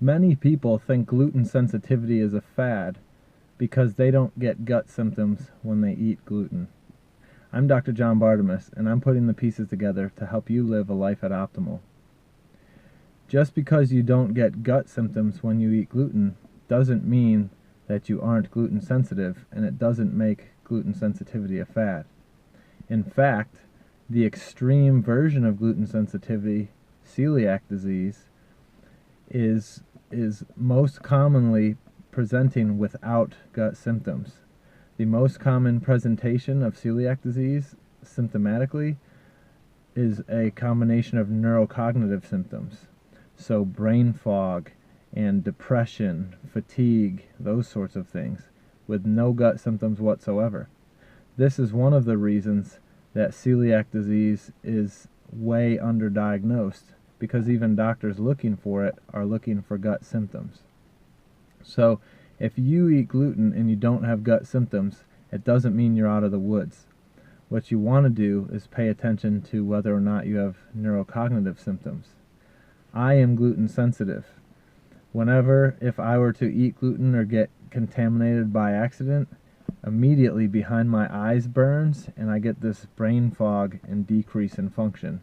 Many people think gluten sensitivity is a fad because they don't get gut symptoms when they eat gluten. I'm Dr. John Bartemus, and I'm putting the pieces together to help you live a life at optimal. Just because you don't get gut symptoms when you eat gluten doesn't mean that you aren't gluten sensitive, and it doesn't make gluten sensitivity a fad. In fact, the extreme version of gluten sensitivity, celiac disease, is most commonly presenting without gut symptoms. The most common presentation of celiac disease symptomatically is a combination of neurocognitive symptoms. So brain fog and depression, fatigue, those sorts of things, with no gut symptoms whatsoever. This is one of the reasons that celiac disease is way underdiagnosed, because even doctors looking for it are looking for gut symptoms. So if you eat gluten and you don't have gut symptoms, it doesn't mean you're out of the woods. What you want to do is pay attention to whether or not you have neurocognitive symptoms. I am gluten sensitive. If I were to eat gluten or get contaminated by accident, immediately behind my eyes burns and I get this brain fog and decrease in function.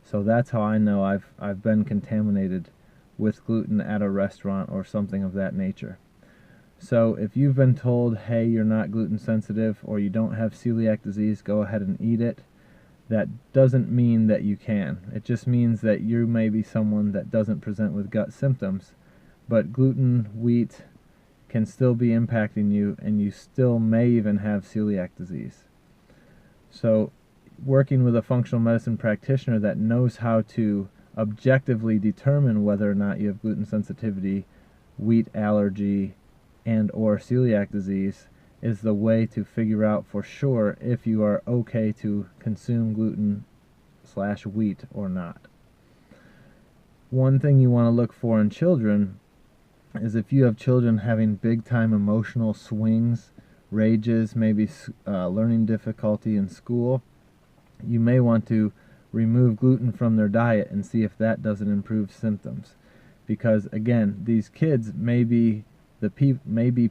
So that's how I know I've been contaminated with gluten at a restaurant or something of that nature. So if you've been told, hey, you're not gluten sensitive or you don't have celiac disease, go ahead and eat it, that doesn't mean that you can. It just means that you may be someone that doesn't present with gut symptoms, but gluten, wheat can still be impacting you, and you still may even have celiac disease. So working with a functional medicine practitioner that knows how to objectively determine whether or not you have gluten sensitivity, wheat allergy, and or celiac disease is the way to figure out for sure if you are okay to consume gluten/wheat or not. One thing you want to look for in children is if you have children having big time emotional swings, rages, maybe learning difficulty in school, you may want to remove gluten from their diet and see if that doesn't improve symptoms. Because again, these kids may be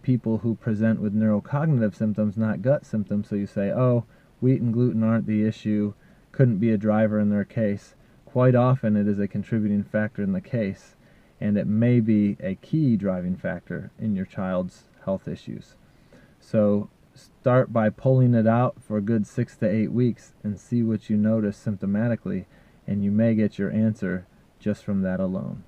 people who present with neurocognitive symptoms, not gut symptoms. So you say, oh, wheat and gluten aren't the issue, couldn't be a driver in their case. Quite often it is a contributing factor in the case, and it may be a key driving factor in your child's health issues. So start by pulling it out for a good 6 to 8 weeks and see what you notice symptomatically, and you may get your answer just from that alone.